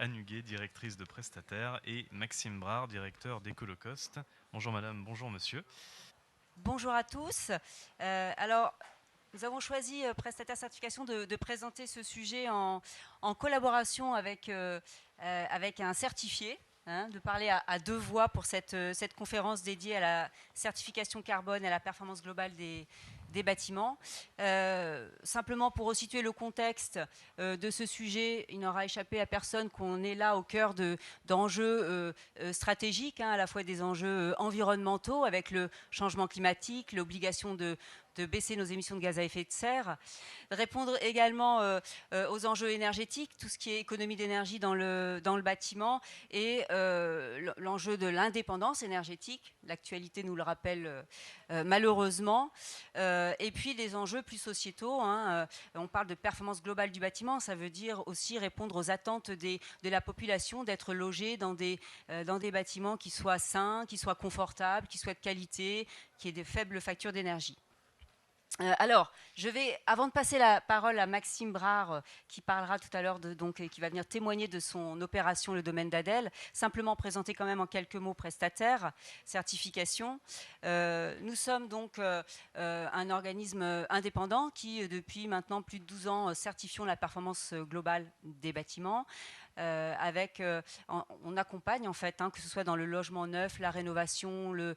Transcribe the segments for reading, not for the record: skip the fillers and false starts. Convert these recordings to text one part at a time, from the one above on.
Anne Huguet, directrice de prestataire, et Maxime Brard, directeur d'Ecolocost. Bonjour madame, bonjour monsieur. Bonjour à tous. Alors, nous avons choisi, Prestataire Certification, de présenter ce sujet en collaboration avec un certifié, hein, de parler à deux voix pour cette conférence dédiée à la certification carbone et à la performance globale des bâtiments. Simplement pour resituer le contexte de ce sujet, il n'aura échappé à personne qu'on est là au cœur d'enjeux stratégiques, hein, à la fois des enjeux environnementaux avec le changement climatique, l'obligation de baisser nos émissions de gaz à effet de serre, répondre également aux enjeux énergétiques, tout ce qui est économie d'énergie dans le bâtiment et l'enjeu de l'indépendance énergétique. L'actualité nous le rappelle malheureusement. Et puis les enjeux plus sociétaux, hein, on parle de performance globale du bâtiment, ça veut dire aussi répondre aux attentes de la population, d'être logé dans des bâtiments qui soient sains, qui soient confortables, qui soient de qualité, qui aient de faibles factures d'énergie. Alors, je vais, avant de passer la parole à Maxime Brard, qui parlera tout à l'heure, qui va venir témoigner de son opération Le Domaine d'Adèle, simplement présenter quand même en quelques mots prestataire, certification. Nous sommes donc un organisme indépendant qui, depuis maintenant plus de 12 ans, certifions la performance globale des bâtiments. On accompagne en fait, hein, que ce soit dans le logement neuf, la rénovation, le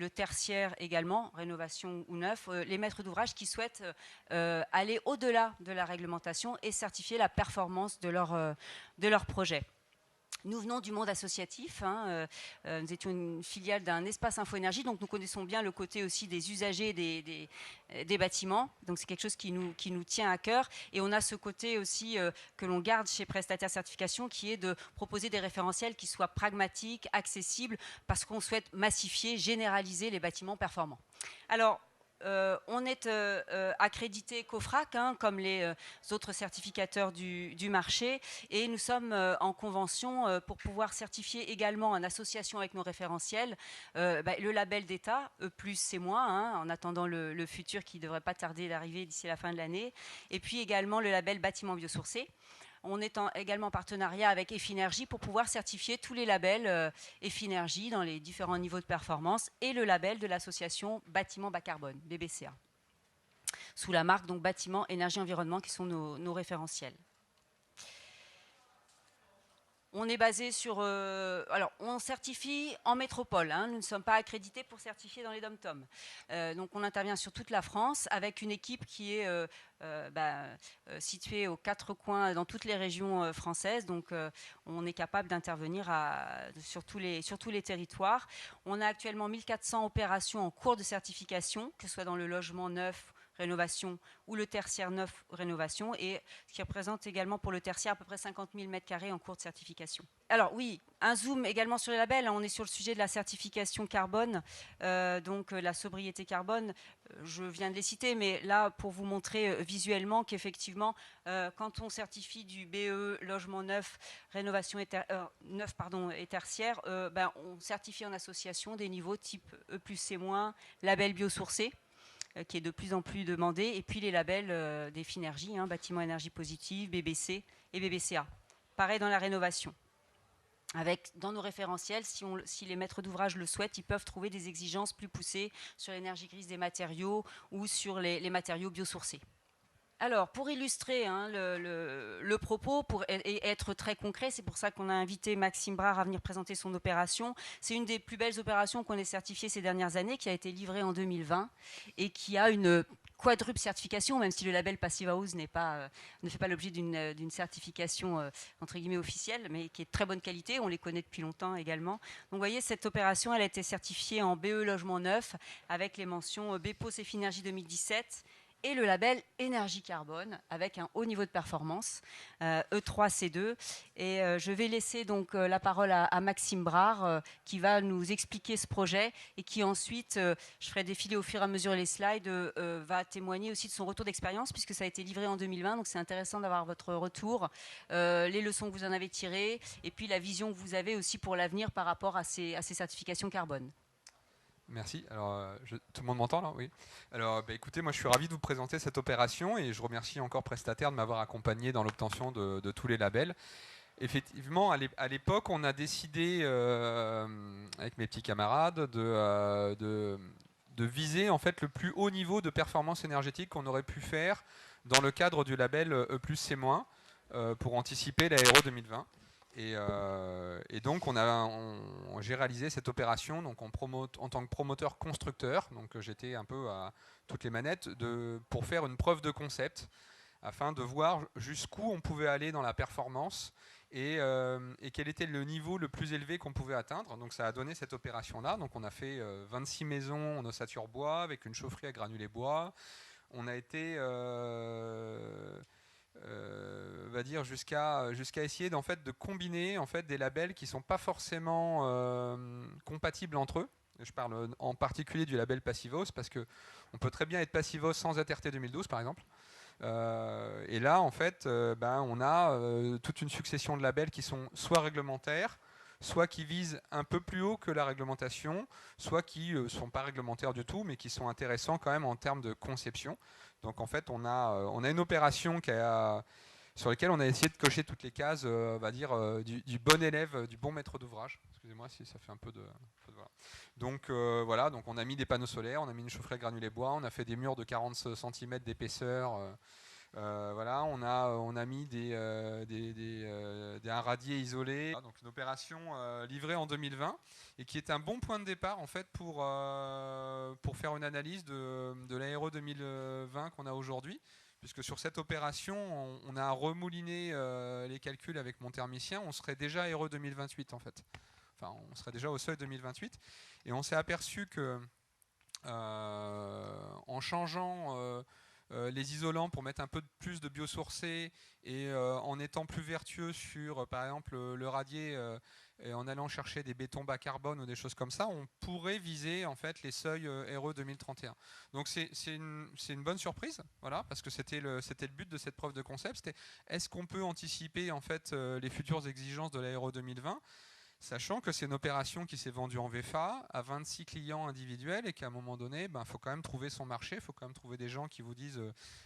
tertiaire également, rénovation ou neuf, les maîtres d'ouvrage qui souhaitent aller au-delà de la réglementation et certifier la performance de leur projet. Nous venons du monde associatif, hein, nous étions une filiale d'un espace Info-Énergie, donc nous connaissons bien le côté aussi des usagers des bâtiments, donc c'est quelque chose qui nous tient à cœur, et on a ce côté aussi que l'on garde chez Prestataire Certification, qui est de proposer des référentiels qui soient pragmatiques, accessibles, parce qu'on souhaite massifier, généraliser les bâtiments performants. Alors, on est accrédité COFRAC, hein, comme les autres certificateurs du marché, et nous sommes en convention pour pouvoir certifier également en association avec nos référentiels le label d'État, E+, C-, hein, en attendant le futur qui ne devrait pas tarder d'arriver d'ici la fin de l'année, et puis également le label bâtiment biosourcé. On est également en partenariat avec Effinergie pour pouvoir certifier tous les labels Effinergie dans les différents niveaux de performance et le label de l'association Bâtiment Bas Carbone, BBCA, sous la marque donc Bâtiment Énergie Environnement qui sont nos référentiels. On est basé sur... alors, on certifie en métropole. Hein, nous ne sommes pas accrédités pour certifier dans les dom-toms. Donc, on intervient sur toute la France avec une équipe qui est située aux quatre coins, dans toutes les régions françaises. Donc, on est capable d'intervenir sur tous les territoires. On a actuellement 1400 opérations en cours de certification, que ce soit dans le logement neuf, rénovation ou le tertiaire neuf rénovation, et ce qui représente également pour le tertiaire à peu près 50 000 m² en cours de certification. Alors oui, un zoom également sur les labels, on est sur le sujet de la certification carbone, donc la sobriété carbone, je viens de les citer, mais là pour vous montrer visuellement qu'effectivement quand on certifie du BE logement neuf, rénovation et tertiaire, on certifie en association des niveaux type E+, C-, label biosourcé, qui est de plus en plus demandé, et puis les labels des Finergie, hein, bâtiment énergie positive, BBC et BBCA. Pareil dans la rénovation. Dans nos référentiels, si les maîtres d'ouvrage le souhaitent, ils peuvent trouver des exigences plus poussées sur l'énergie grise des matériaux ou sur les matériaux biosourcés. Alors, pour illustrer hein, le propos et être très concret, c'est pour ça qu'on a invité Maxime Brard à venir présenter son opération. C'est une des plus belles opérations qu'on ait certifiées ces dernières années, qui a été livrée en 2020 et qui a une quadruple certification, même si le label Passive House ne fait pas l'objet d'une certification entre guillemets officielle, mais qui est de très bonne qualité. On les connaît depuis longtemps également. Donc, vous voyez, cette opération, elle a été certifiée en BE logement neuf avec les mentions BPOS Effinergie 2017 et le label énergie carbone avec un haut niveau de performance, E3C2. Et je vais laisser donc la parole à Maxime Brard qui va nous expliquer ce projet et qui ensuite, je ferai défiler au fur et à mesure les slides, va témoigner aussi de son retour d'expérience puisque ça a été livré en 2020, donc c'est intéressant d'avoir votre retour, les leçons que vous en avez tirées et puis la vision que vous avez aussi pour l'avenir par rapport à ces certifications carbone. Merci. Alors, tout le monde m'entend là? Oui. Alors, écoutez, moi je suis ravi de vous présenter cette opération et je remercie encore Prestataire de m'avoir accompagné dans l'obtention de tous les labels. Effectivement, à l'époque, on a décidé, avec mes petits camarades, de viser en fait le plus haut niveau de performance énergétique qu'on aurait pu faire dans le cadre du label E+C- pour anticiper l'Aéro 2020. Et donc, j'ai réalisé cette opération donc en tant que promoteur constructeur. Donc, j'étais un peu à toutes les manettes pour faire une preuve de concept afin de voir jusqu'où on pouvait aller dans la performance et quel était le niveau le plus élevé qu'on pouvait atteindre. Donc ça a donné cette opération-là. Donc on a fait 26 maisons en ossature bois avec une chaufferie à granulés bois. On a été on va dire jusqu'à essayer en fait, de combiner en fait, des labels qui ne sont pas forcément compatibles entre eux. Je parle en particulier du label Passivos parce qu'on peut très bien être Passivos sans être RT 2012 par exemple. Et là, en fait, on a toute une succession de labels qui sont soit réglementaires, soit qui visent un peu plus haut que la réglementation, soit qui ne sont pas réglementaires du tout, mais qui sont intéressants quand même en termes de conception. Donc en fait, on a une opération sur laquelle on a essayé de cocher toutes les cases, on va dire, du bon élève, du bon maître d'ouvrage. Excusez-moi si ça fait un peu de voilà. Donc voilà, donc on a mis des panneaux solaires, on a mis une chaufferie à granulés bois, on a fait des murs de 40 cm d'épaisseur. Voilà, on a mis un radier isolé. Donc une opération livrée en 2020 et qui est un bon point de départ en fait pour faire une analyse de l'Aéro 2020 qu'on a aujourd'hui. Puisque sur cette opération, on a remouliné les calculs avec mon thermicien, on serait déjà Aéro 2028 en fait. Enfin, on serait déjà au seuil 2028. Et on s'est aperçu que en changeant les isolants pour mettre un peu plus de biosourcé et en étant plus vertueux sur, par exemple, le radier et en allant chercher des bétons bas carbone ou des choses comme ça, on pourrait viser en fait les seuils RE 2031. Donc c'est une bonne surprise, voilà, parce que c'était le but de cette preuve de concept. C'était est-ce qu'on peut anticiper en fait les futures exigences de l'Aéro 2020, sachant que c'est une opération qui s'est vendue en VFA à 26 clients individuels et qu'à un moment donné, faut quand même trouver son marché, il faut quand même trouver des gens qui vous disent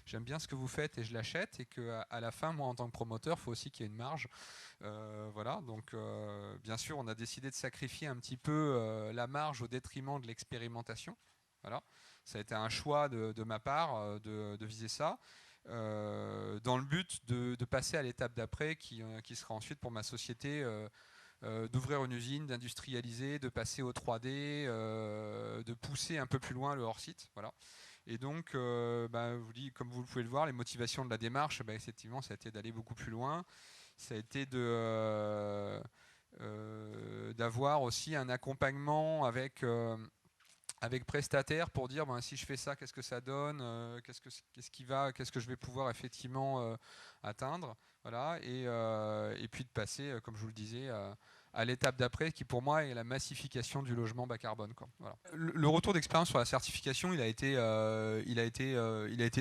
j'aime bien ce que vous faites et je l'achète, et qu'à la fin, moi en tant que promoteur, il faut aussi qu'il y ait une marge. Voilà, donc bien sûr, on a décidé de sacrifier un petit peu la marge au détriment de l'expérimentation. Voilà, ça a été un choix de ma part de viser ça. Dans le but de passer à l'étape d'après qui sera ensuite pour ma société d'ouvrir une usine, d'industrialiser, de passer au 3D, de pousser un peu plus loin le hors-site. Voilà. Et donc, comme vous pouvez le voir, les motivations de la démarche, effectivement, ça a été d'aller beaucoup plus loin. Ça a été d'avoir aussi un accompagnement avec prestataire pour dire si je fais ça, qu'est-ce que ça donne, qu'est-ce que je vais pouvoir effectivement atteindre, voilà, et puis de passer, comme je vous le disais, à l'étape d'après, qui pour moi est la massification du logement bas carbone, quoi. Voilà. Le retour d'expérience sur la certification, il a été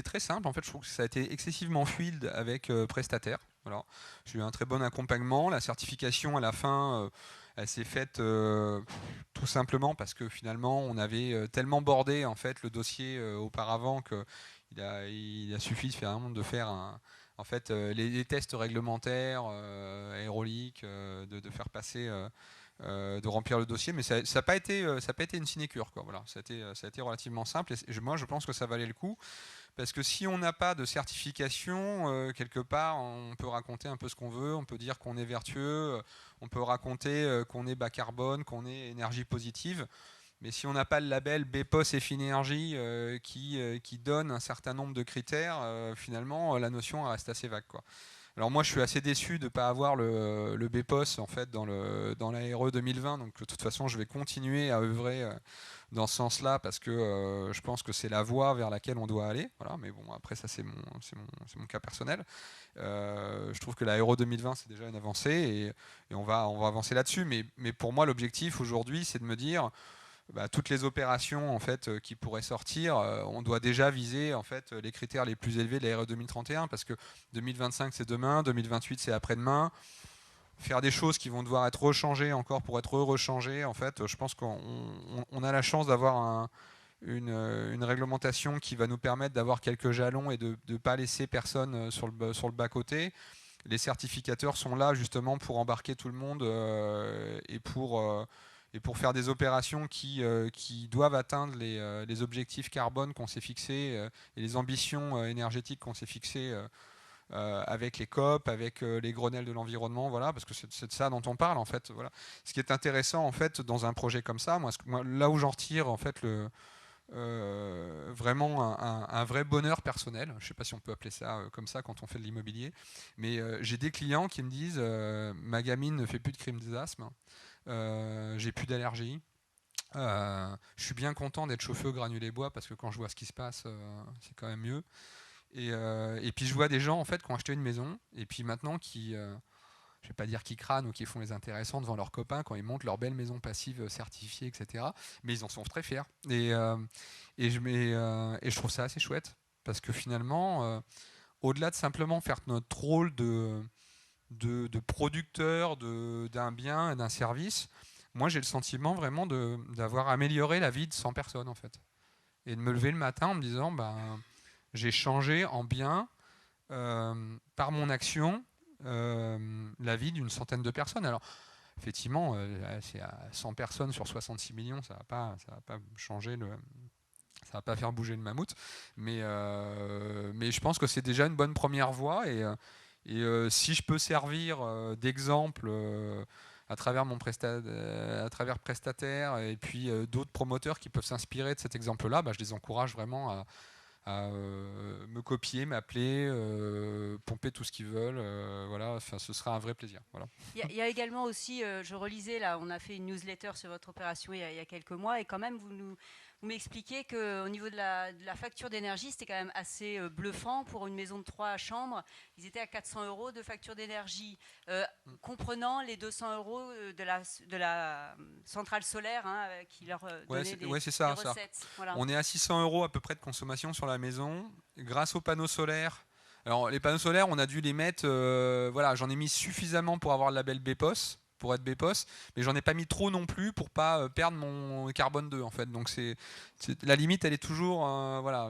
très simple. En fait, je trouve que ça a été excessivement fluide avec prestataire. Voilà. J'ai eu un très bon accompagnement. La certification à la fin, elle s'est faite tout simplement parce que finalement, on avait tellement bordé en fait le dossier auparavant qu'il a suffi de faire en fait, les tests réglementaires, aéroliques, de faire passer, de remplir le dossier, mais ça n'a pas été une sinécure, quoi. Voilà, ça a été relativement simple. Et moi, je pense que ça valait le coup, parce que si on n'a pas de certification, quelque part, on peut raconter un peu ce qu'on veut, on peut dire qu'on est vertueux, on peut raconter qu'on est bas carbone, qu'on est énergie positive. Mais si on n'a pas le label BPOS et Finergie qui donne un certain nombre de critères, finalement, la notion reste assez vague, quoi. Alors moi, je suis assez déçu de ne pas avoir le BPOS en fait, dans la RE 2020. Donc de toute façon, je vais continuer à œuvrer dans ce sens-là parce que je pense que c'est la voie vers laquelle on doit aller. Voilà, mais bon, après ça, c'est mon cas personnel. Je trouve que la Euro 2020, c'est déjà une avancée et on va avancer là-dessus. Mais pour moi, l'objectif aujourd'hui, c'est de me dire toutes les opérations en fait, qui pourraient sortir, on doit déjà viser en fait, les critères les plus élevés de la RE 2031 parce que 2025 c'est demain, 2028 c'est après-demain. Faire des choses qui vont devoir être rechangées encore pour être rechangées, en fait, je pense qu'on a la chance d'avoir une réglementation qui va nous permettre d'avoir quelques jalons et de ne pas laisser personne sur le bas-côté. les certificateurs sont là justement pour embarquer tout le monde et pour faire des opérations qui doivent atteindre les objectifs carbone qu'on s'est fixés et les ambitions énergétiques qu'on s'est fixées avec les COP, avec les Grenelles de l'environnement, voilà, parce que c'est de ça dont on parle en fait. Voilà. Ce qui est intéressant en fait dans un projet comme ça, moi là où j'en retire en fait vraiment un vrai bonheur personnel, je ne sais pas si on peut appeler ça comme ça quand on fait de l'immobilier, mais j'ai des clients qui me disent ma gamine ne fait plus de crimes d'asthme, j'ai plus d'allergie. Je suis bien content d'être chauffeur au granulé bois parce que quand je vois ce qui se passe, c'est quand même mieux. Et puis je vois des gens en fait qui ont acheté une maison et puis maintenant qui, je vais pas dire qui crânent ou qui font les intéressants devant leurs copains quand ils montent leur belle maison passive certifiée, etc. Mais ils en sont très fiers. Et je trouve ça assez chouette parce que finalement, au-delà de simplement faire notre rôle de producteur d'un bien et d'un service, moi j'ai le sentiment vraiment d'avoir amélioré la vie de 100 personnes en fait. Et de me lever le matin en me disant, ben, j'ai changé en bien par mon action la vie d'une centaine de personnes. Alors effectivement, c'est à 100 personnes sur 66 millions, ça va pas changer ça va pas faire bouger le mammouth, mais je pense que c'est déjà une bonne première voie et si je peux servir d'exemple à travers à travers prestataire et puis d'autres promoteurs qui peuvent s'inspirer de cet exemple-là, bah, je les encourage vraiment à me copier, m'appeler, pomper tout ce qu'ils veulent. Voilà, enfin, ce sera un vrai plaisir. Voilà. Il y a également aussi, je relisais, là, on a fait une newsletter sur votre opération il y a quelques mois, et quand même, vous m'expliquez qu'au niveau de la facture d'énergie, c'était quand même assez bluffant pour une maison de 3 chambres. Ils étaient à 400 € de facture d'énergie, comprenant les 200 € de la centrale solaire hein, qui leur donnait des ça. recettes. Voilà. On est à 600 € à peu près de consommation sur la maison grâce aux panneaux solaires. Alors les panneaux solaires, on a dû les mettre. Voilà, j'en ai mis suffisamment pour avoir le label BPOS, pour être BPOS, mais j'en ai pas mis trop non plus pour pas perdre mon carbone 2 en fait. Donc la limite, elle est toujours voilà.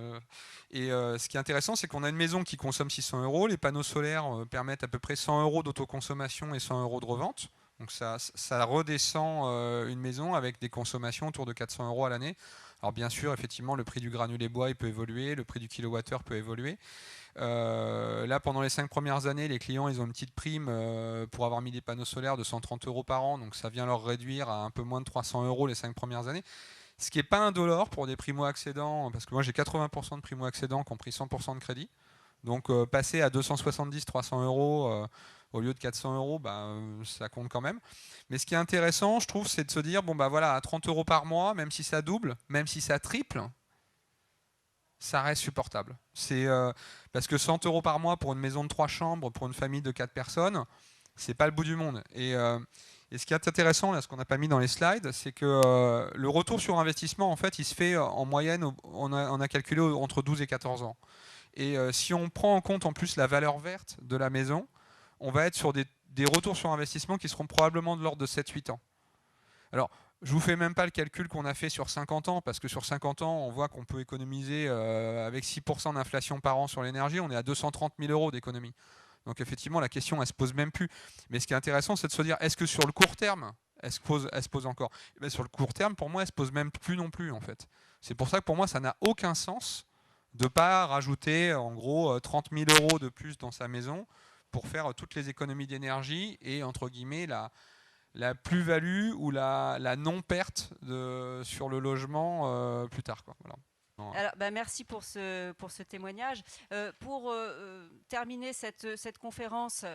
Ce qui est intéressant, c'est qu'on a une maison qui consomme 600 €. Les panneaux solaires permettent à peu près 100 € d'autoconsommation et 100 € de revente. Donc ça redescend une maison avec des consommations autour de 400 € à l'année. Alors bien sûr, effectivement, le prix du granulé bois il peut évoluer, le prix du kilowattheure peut évoluer. Là, pendant les 5 premières années, les clients ils ont une petite prime pour avoir mis des panneaux solaires de 130 € par an, donc ça vient leur réduire à un peu moins de 300 € les 5 premières années. Ce qui n'est pas indolore pour des primo-accédants, parce que moi j'ai 80% de primo-accédants qui ont pris 100% de crédit. Donc passer à 270-300 € au lieu de 400 €, bah, ça compte quand même. Mais ce qui est intéressant, je trouve, c'est de se dire, bon bah voilà, à 30 € par mois, même si ça double, même si ça triple, ça reste supportable. Parce que 100 € par mois pour une maison de 3 chambres, pour une famille de 4 personnes, c'est pas le bout du monde. Et ce qui est intéressant, là, ce qu'on n'a pas mis dans les slides, c'est que le retour sur investissement, en fait, il se fait en moyenne, on a calculé entre 12 et 14 ans. Et si on prend en compte en plus la valeur verte de la maison, on va être sur des retours sur investissement qui seront probablement de l'ordre de 7-8 ans. Alors, je ne vous fais même pas le calcul qu'on a fait sur 50 ans, parce que sur 50 ans, on voit qu'on peut économiser avec 6% d'inflation par an sur l'énergie, on est à 230 000 € d'économie. Donc effectivement, la question, elle ne se pose même plus. Mais ce qui est intéressant, c'est de se dire, est-ce que sur le court terme, elle se pose encore? Et bien, sur le court terme, pour moi, elle ne se pose même plus non plus, en fait. C'est pour ça que pour moi, ça n'a aucun sens de ne pas rajouter en gros 30 000 € de plus dans sa maison pour faire toutes les économies d'énergie et entre guillemets la plus-value ou la non-perte sur le logement plus tard, quoi. Voilà. Alors, bah, merci pour ce témoignage. Pour terminer cette conférence,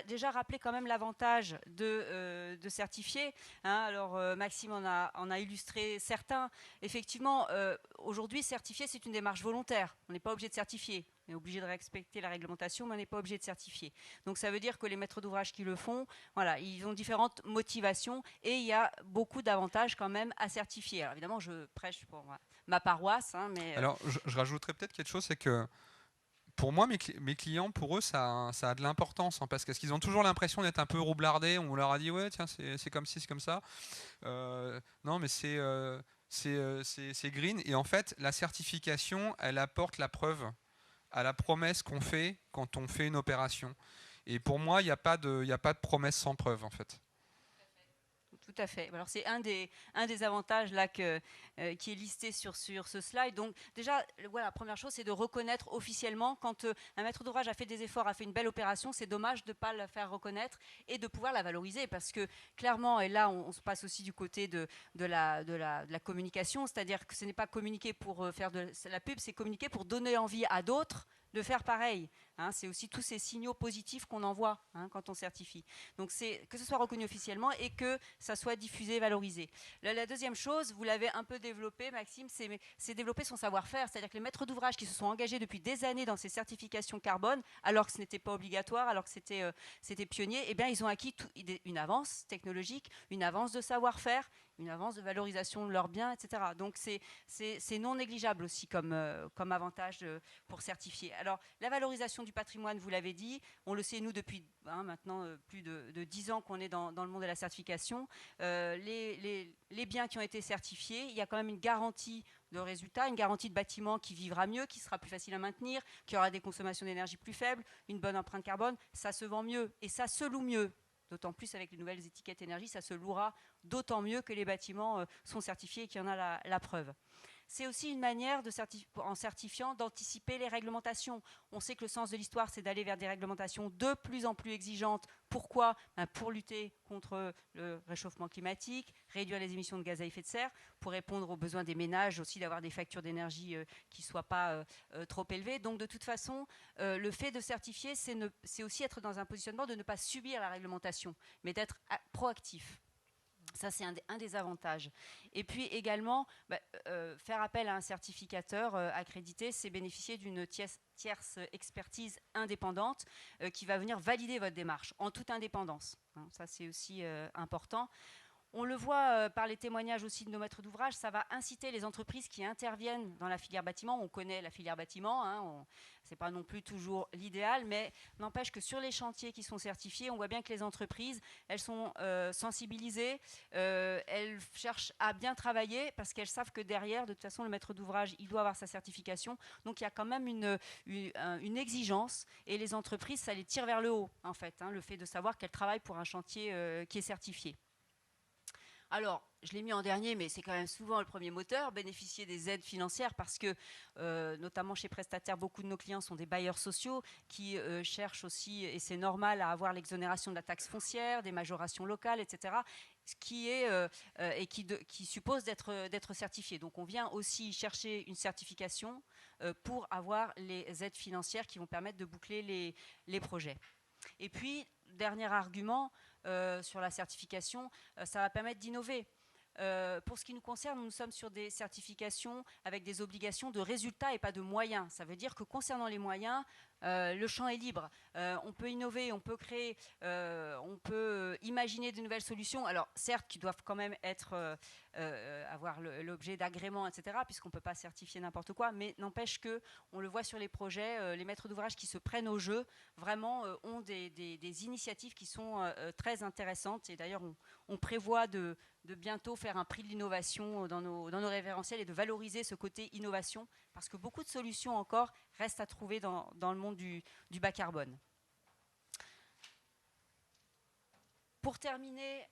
déjà rappeler quand même l'avantage de certifier. Hein. Alors Maxime en a illustré certains. Effectivement, aujourd'hui, certifier, c'est une démarche volontaire. On n'est pas obligé de certifier. On est obligé de respecter la réglementation, mais on n'est pas obligé de certifier. Donc ça veut dire que les maîtres d'ouvrage qui le font, voilà, ils ont différentes motivations et il y a beaucoup d'avantages quand même à certifier. Alors évidemment, je prêche pour ma paroisse. Hein, mais alors, je rajouterais peut-être quelque chose, c'est que pour moi, mes clients, pour eux, ça a de l'importance, hein, parce qu'ils ont toujours l'impression d'être un peu roublardés. On leur a dit, ouais, tiens, c'est comme ci, c'est comme ça. Non, mais c'est green. Et en fait, la certification, elle apporte la preuve à la promesse qu'on fait quand on fait une opération. Et pour moi, il n'y a pas de promesse sans preuve, en fait. Tout à fait. Alors c'est un des avantages là qui est listé sur ce slide. Donc déjà, voilà, la première chose, c'est de reconnaître officiellement quand un maître d'ouvrage a fait des efforts, a fait une belle opération, c'est dommage de ne pas la faire reconnaître et de pouvoir la valoriser, parce que clairement, et là on se passe aussi du côté de la communication, c'est-à-dire que ce n'est pas communiquer pour faire de la pub, c'est communiquer pour donner envie à d'autres de faire pareil. Hein, c'est aussi tous ces signaux positifs qu'on envoie quand on certifie. Donc c'est que ce soit reconnu officiellement et que ça soit diffusé, valorisé. La deuxième chose, vous l'avez un peu développé, Maxime, c'est développer son savoir-faire. C'est-à-dire que les maîtres d'ouvrage qui se sont engagés depuis des années dans ces certifications carbone, alors que ce n'était pas obligatoire, alors que c'était pionnier, eh bien, ils ont acquis une avance technologique, une avance de savoir-faire, une avance de valorisation de leurs biens, etc. Donc c'est non négligeable aussi comme avantage pour certifier. Alors la valorisation du patrimoine, vous l'avez dit, on le sait nous depuis maintenant plus de 10 ans qu'on est dans le monde de la certification. Les biens qui ont été certifiés, il y a quand même une garantie de résultat, une garantie de bâtiment qui vivra mieux, qui sera plus facile à maintenir, qui aura des consommations d'énergie plus faibles, une bonne empreinte carbone, ça se vend mieux et ça se loue mieux. D'autant plus avec les nouvelles étiquettes énergie, ça se louera d'autant mieux que les bâtiments sont certifiés et qu'il y en a la preuve. C'est aussi une manière, en certifiant, d'anticiper les réglementations. On sait que le sens de l'histoire, c'est d'aller vers des réglementations de plus en plus exigeantes. Pourquoi ? Pour lutter contre le réchauffement climatique, réduire les émissions de gaz à effet de serre, pour répondre aux besoins des ménages, aussi d'avoir des factures d'énergie qui ne soient pas trop élevées. Donc de toute façon, le fait de certifier, c'est aussi être dans un positionnement de ne pas subir la réglementation, mais d'être proactif. Ça, c'est un des avantages. Et puis également, faire appel à un certificateur accrédité, c'est bénéficier d'une tierce expertise indépendante qui va venir valider votre démarche en toute indépendance. Ça, c'est aussi important. On le voit par les témoignages aussi de nos maîtres d'ouvrage, ça va inciter les entreprises qui interviennent dans la filière bâtiment. On connaît la filière bâtiment, ce n'est pas non plus toujours l'idéal, mais n'empêche que sur les chantiers qui sont certifiés, on voit bien que les entreprises, elles sont sensibilisées, elles cherchent à bien travailler parce qu'elles savent que derrière, de toute façon, le maître d'ouvrage, il doit avoir sa certification. Donc il y a quand même une exigence et les entreprises, ça les tire vers le haut, en fait, le fait de savoir qu'elles travaillent pour un chantier qui est certifié. Alors, je l'ai mis en dernier, mais c'est quand même souvent le premier moteur, bénéficier des aides financières parce que, notamment chez Prestataire, beaucoup de nos clients sont des bailleurs sociaux qui cherchent aussi, et c'est normal, à avoir l'exonération de la taxe foncière, des majorations locales, etc., ce qui est et qui suppose d'être certifié. Donc, on vient aussi chercher une certification pour avoir les aides financières qui vont permettre de boucler les projets. Et puis, dernier argument, sur la certification, ça va permettre d'innover. Pour ce qui nous concerne, nous sommes sur des certifications avec des obligations de résultats et pas de moyens. Ça veut dire que concernant les moyens, le champ est libre. On peut innover, on peut créer, on peut imaginer de nouvelles solutions. Alors certes, qui doivent quand même avoir l'objet d'agrément, etc., puisqu'on ne peut pas certifier n'importe quoi, mais n'empêche qu'on le voit sur les projets, les maîtres d'ouvrage qui se prennent au jeu, vraiment ont des initiatives qui sont très intéressantes. Et d'ailleurs, on prévoit de bientôt faire un prix de l'innovation dans nos référentiels et de valoriser ce côté innovation, parce que beaucoup de solutions encore restent à trouver dans le monde du bas carbone. Pour terminer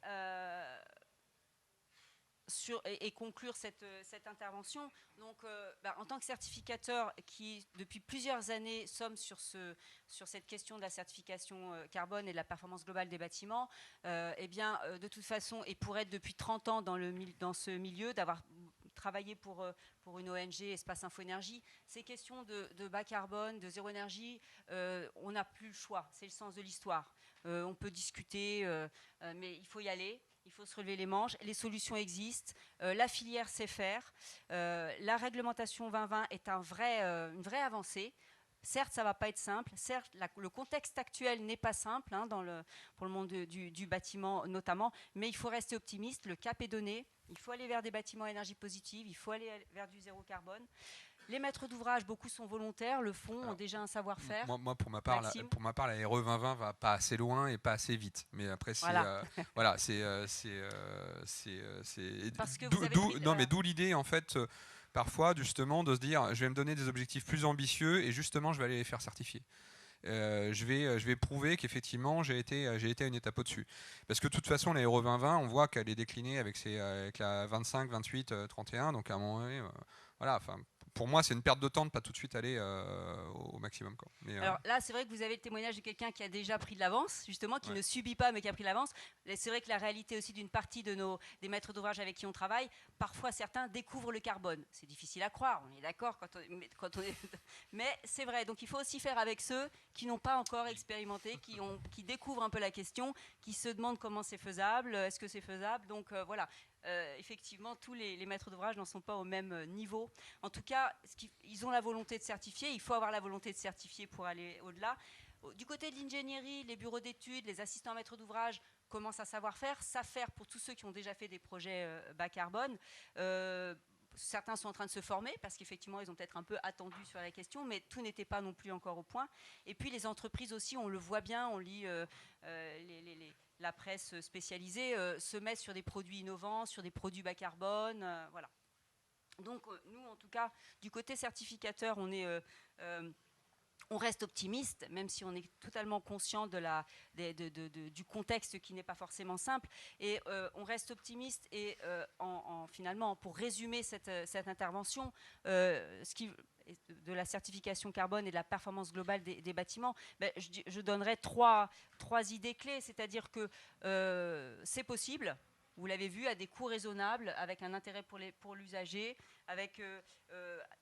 et conclure cette intervention, donc, en tant que certificateur qui, depuis plusieurs années, sommes sur cette question de la certification carbone et de la performance globale des bâtiments, de toute façon, et pour être depuis 30 ans dans ce milieu, d'avoir travaillé pour une ONG, Espace Info Énergie, ces questions de bas carbone, de zéro énergie, on n'a plus le choix, c'est le sens de l'histoire. On peut discuter, mais il faut y aller. Il faut se relever les manches, les solutions existent, la filière sait faire, la réglementation 2020 est une vraie avancée. Certes, ça ne va pas être simple, certes, le contexte actuel n'est pas simple pour le monde du bâtiment notamment, mais il faut rester optimiste, le cap est donné, il faut aller vers des bâtiments à énergie positive, il faut aller vers du zéro carbone. Les maîtres d'ouvrage, beaucoup sont volontaires, le font, ont déjà un savoir-faire. Moi, pour ma part, la RE 2020 va pas assez loin et pas assez vite. Mais après, d'où l'idée, en fait, parfois, justement, de se dire, je vais me donner des objectifs plus ambitieux et justement, je vais aller les faire certifier. je vais prouver qu'effectivement j'ai été à une étape au-dessus. Parce que de toute façon, l'aéro 2020, on voit qu'elle est déclinée avec la 25, 28, 31. Donc à un moment donné, voilà. Enfin, pour moi, c'est une perte de temps de pas tout de suite aller au maximum, quoi. Mais, alors là, c'est vrai que vous avez le témoignage de quelqu'un qui a déjà pris de l'avance, justement, qui ne subit pas, mais qui a pris de l'avance. C'est vrai que la réalité aussi d'une partie des maîtres d'ouvrage avec qui on travaille, parfois certains découvrent le carbone. C'est difficile à croire, on est d'accord mais c'est vrai. Donc il faut aussi faire avec ceux qui n'ont pas encore expérimenté, qui découvrent un peu la question, qui se demandent comment c'est faisable, est-ce que c'est faisable. Donc voilà. Effectivement, tous les maîtres d'ouvrage n'en sont pas au même niveau. En tout cas, ils ont la volonté de certifier. Il faut avoir la volonté de certifier pour aller au-delà. Du côté de l'ingénierie, les bureaux d'études, les assistants maîtres d'ouvrage commencent à savoir faire. Ça faire pour tous ceux qui ont déjà fait des projets bas carbone. Certains sont en train de se former parce qu'effectivement, ils ont peut-être un peu attendu sur la question, mais tout n'était pas non plus encore au point. Et puis les entreprises aussi, on le voit bien, on lit la presse spécialisée se met sur des produits innovants, sur des produits bas carbone, voilà. Donc nous, en tout cas, du côté certificateur, on reste optimiste, même si on est totalement conscient du contexte qui n'est pas forcément simple. Et on reste optimiste. Et finalement, pour résumer cette intervention, de la certification carbone et de la performance globale des bâtiments, je donnerais trois idées clés. C'est-à-dire que c'est possible. Vous l'avez vu, à des coûts raisonnables, avec un intérêt pour l'usager, avec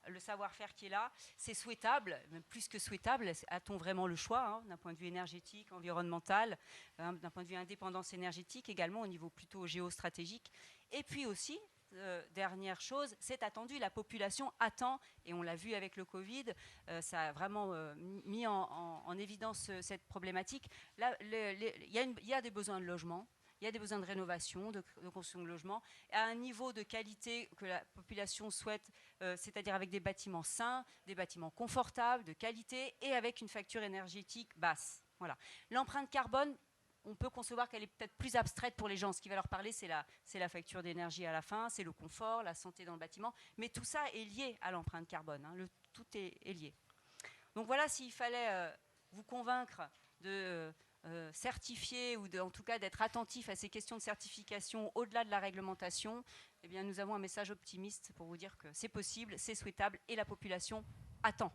le savoir-faire qui est là. C'est souhaitable, même plus que souhaitable. A-t-on vraiment le choix, d'un point de vue énergétique, environnemental, d'un point de vue indépendance énergétique, également au niveau plutôt géostratégique. Et puis aussi, dernière chose, c'est attendu, la population attend, et on l'a vu avec le Covid, ça a vraiment mis en évidence cette problématique. Là, il y a des besoins de logement. Il y a des besoins de rénovation, de construction de logements, à un niveau de qualité que la population souhaite, c'est-à-dire avec des bâtiments sains, des bâtiments confortables, de qualité, et avec une facture énergétique basse. Voilà. L'empreinte carbone, on peut concevoir qu'elle est peut-être plus abstraite pour les gens. Ce qui va leur parler, c'est la facture d'énergie à la fin, c'est le confort, la santé dans le bâtiment. Mais tout ça est lié à l'empreinte carbone. Tout est lié. Donc voilà, s'il fallait vous convaincre de... certifier ou en tout cas d'être attentif à ces questions de certification au-delà de la réglementation, eh bien, nous avons un message optimiste pour vous dire que c'est possible, c'est souhaitable et la population attend.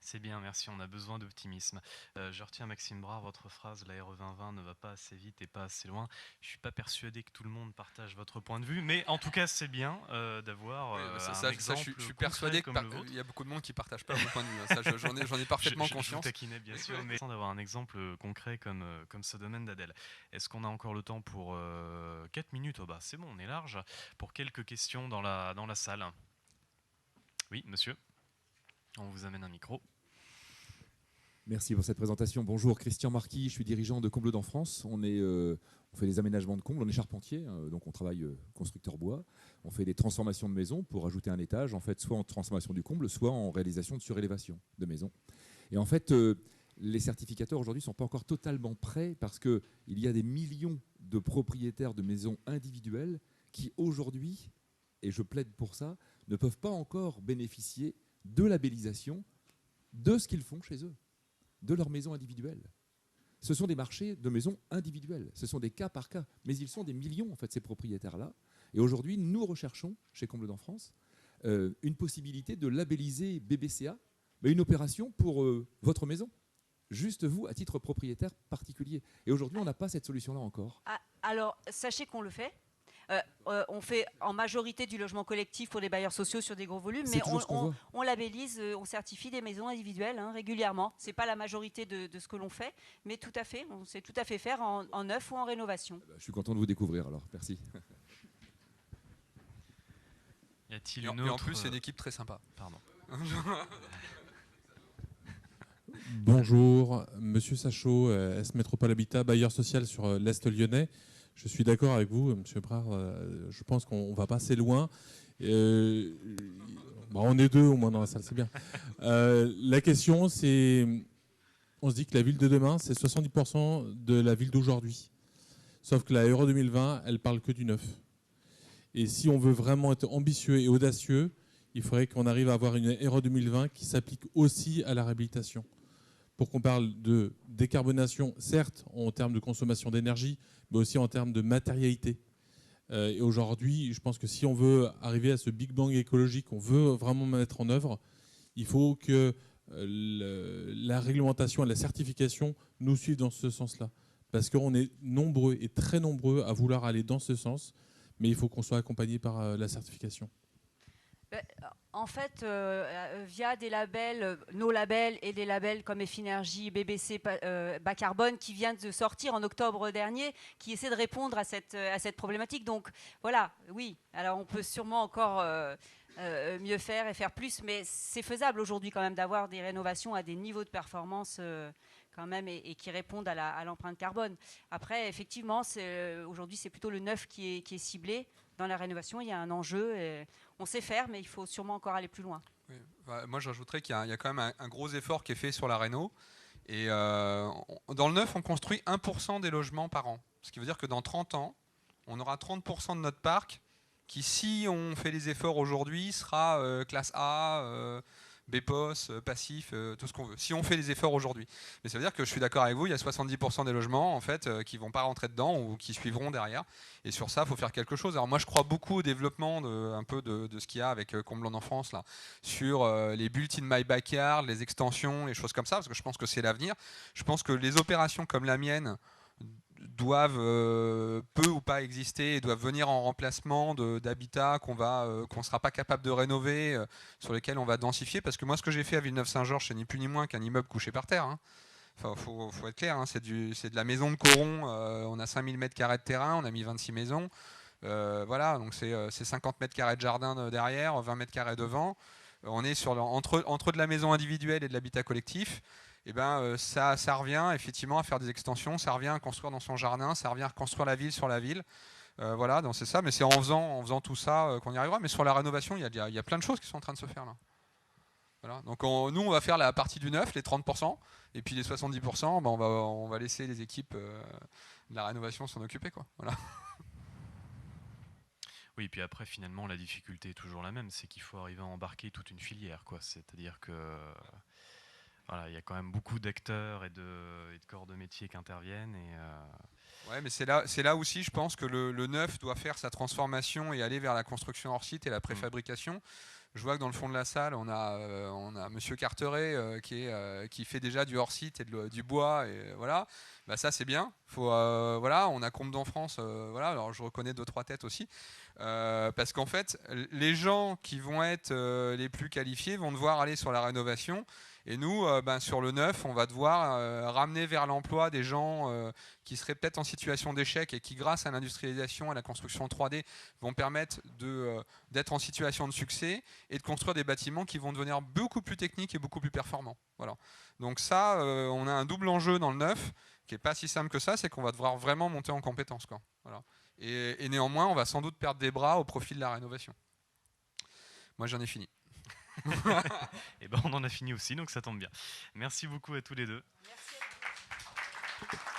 C'est bien, merci, on a besoin d'optimisme. Je retiens, Maxime Brard, votre phrase, l'ARE 2020 ne va pas assez vite et pas assez loin. Je ne suis pas persuadé que tout le monde partage votre point de vue, mais en tout cas, c'est bien d'avoir un exemple je suis persuadé qu'il y a beaucoup de monde qui ne partage pas mon point de vue. Ça, j'en ai parfaitement conscience. Je vous taquinais, bien sûr, mais d'avoir un exemple concret comme ce domaine d'Adèle. Est-ce qu'on a encore le temps pour 4 minutes? C'est bon, on est large. Pour quelques questions dans la salle. Oui, monsieur. On vous amène un micro. Merci pour cette présentation. Bonjour, Christian Marquis, je suis dirigeant de Combles dans France. On fait des aménagements de combles, on est charpentier, donc on travaille constructeur bois. On fait des transformations de maisons pour ajouter un étage, en fait, soit en transformation du comble, soit en réalisation de surélévation de maisons. Et en fait, les certificateurs aujourd'hui ne sont pas encore totalement prêts parce qu'il y a des millions de propriétaires de maisons individuelles qui aujourd'hui, et je plaide pour ça, ne peuvent pas encore bénéficier de labellisation de ce qu'ils font chez eux, de leur maison individuelle. Ce sont des marchés de maisons individuelles, ce sont des cas par cas, mais ils sont des millions en fait ces propriétaires-là. Et aujourd'hui, nous recherchons chez Combles dans France une possibilité de labelliser BBCA, mais une opération pour votre maison, juste vous à titre propriétaire particulier. Et aujourd'hui, on n'a pas cette solution-là encore. Alors, sachez qu'on le fait. On fait en majorité du logement collectif pour les bailleurs sociaux sur des gros volumes, mais on labellise, on certifie des maisons individuelles régulièrement. Ce n'est pas la majorité de ce que l'on fait, mais tout à fait, on sait tout à fait faire en neuf ou en rénovation. Je suis content de vous découvrir alors, merci. Y a-t-il et en plus, c'est une équipe très sympa. Pardon. Bonjour, Monsieur Sachot, S Métropole Habitat, bailleur social sur l'Est lyonnais. Je suis d'accord avec vous, Monsieur Brard. Je pense qu'on ne va pas assez loin. On est deux au moins dans la salle, c'est bien. La question, c'est, on se dit que la ville de demain, c'est 70% de la ville d'aujourd'hui. Sauf que la Euro 2020, elle parle que du neuf. Et si on veut vraiment être ambitieux et audacieux, il faudrait qu'on arrive à avoir une Euro 2020 qui s'applique aussi à la réhabilitation. pour qu'on parle de décarbonation, certes en termes de consommation d'énergie, mais aussi en termes de matérialité. Et aujourd'hui, je pense que si on veut arriver à ce Big Bang écologique, on veut vraiment mettre en œuvre, il faut que la réglementation et la certification nous suivent dans ce sens-là. Parce qu'on est nombreux et très nombreux à vouloir aller dans ce sens, mais il faut qu'on soit accompagné par la certification. En fait, via des labels, nos labels et des labels comme Effinergie, BBC Bas Carbone, qui vient de sortir en octobre dernier, qui essaie de répondre à cette problématique. Donc voilà, oui, alors on peut sûrement encore mieux faire et faire plus, mais c'est faisable aujourd'hui quand même d'avoir des rénovations à des niveaux de performance quand même et qui répondent à l'empreinte carbone. Après, effectivement, aujourd'hui, c'est plutôt le neuf qui est ciblé. Dans la rénovation, il y a un enjeu. On sait faire, mais il faut sûrement encore aller plus loin. Oui. Moi, je rajouterais qu'il y a quand même un gros effort qui est fait sur la réno. Et dans le neuf, on construit 1% des logements par an. Ce qui veut dire que dans 30 ans, on aura 30% de notre parc qui, si on fait les efforts aujourd'hui, sera classe A, BPOS, passif, tout ce qu'on veut. Si on fait les efforts aujourd'hui. Mais ça veut dire que je suis d'accord avec vous, il y a 70% des logements en fait, qui ne vont pas rentrer dedans ou qui suivront derrière. Et sur ça, il faut faire quelque chose. Alors moi, je crois beaucoup au développement de ce qu'il y a avec Comblant en France, là, sur les built in my backyard, les extensions, les choses comme ça, parce que je pense que c'est l'avenir. Je pense que les opérations comme la mienne doivent peu ou pas exister et doivent venir en remplacement d'habitats qu'on ne sera pas capable de rénover, sur lesquels on va densifier. Parce que moi, ce que j'ai fait à Villeneuve-Saint-Georges, c'est ni plus ni moins qu'un immeuble couché par terre. Hein. Enfin, faut être clair, hein, c'est de la maison de Coron, on a 5000 m² de terrain, on a mis 26 maisons. Voilà, donc c'est 50 m² de jardin derrière, 20 m² devant. On est entre de la maison individuelle et de l'habitat collectif. Et ben, ça revient effectivement à faire des extensions, ça revient à construire dans son jardin, ça revient à construire la ville sur la ville. Voilà, donc c'est ça, mais c'est en faisant tout ça qu'on y arrivera. Mais sur la rénovation, il y a plein de choses qui sont en train de se faire là. Voilà. Donc nous, on va faire la partie du neuf, les 30%, et puis les 70%, ben, on va laisser les équipes de la rénovation s'en occuper, quoi. Voilà. Oui, puis après, finalement, la difficulté est toujours la même, c'est qu'il faut arriver à embarquer toute une filière, quoi. C'est-à-dire que voilà, il y a quand même beaucoup d'acteurs et de corps de métier qui interviennent. Ouais, mais c'est là aussi, je pense que le neuf doit faire sa transformation et aller vers la construction hors site et la préfabrication. Je vois que dans le fond de la salle, on a Monsieur Carteret qui fait déjà du hors site et du bois. Et voilà, bah, ça c'est bien. Voilà, on a Comblant en France. Voilà, alors je reconnais 2-3 têtes aussi. Parce qu'en fait, les gens qui vont être les plus qualifiés vont devoir aller sur la rénovation. Et nous, sur le neuf, on va devoir ramener vers l'emploi des gens qui seraient peut-être en situation d'échec et qui, grâce à l'industrialisation, à la construction 3D, vont permettre d'être en situation de succès et de construire des bâtiments qui vont devenir beaucoup plus techniques et beaucoup plus performants. Voilà. Donc ça, on a un double enjeu dans le neuf qui n'est pas si simple que ça, c'est qu'on va devoir vraiment monter en compétences, quoi. Voilà. Et néanmoins, on va sans doute perdre des bras au profit de la rénovation. Moi, j'en ai fini. Et ben on en a fini aussi, donc ça tombe bien. Merci beaucoup à tous les deux. Merci à vous.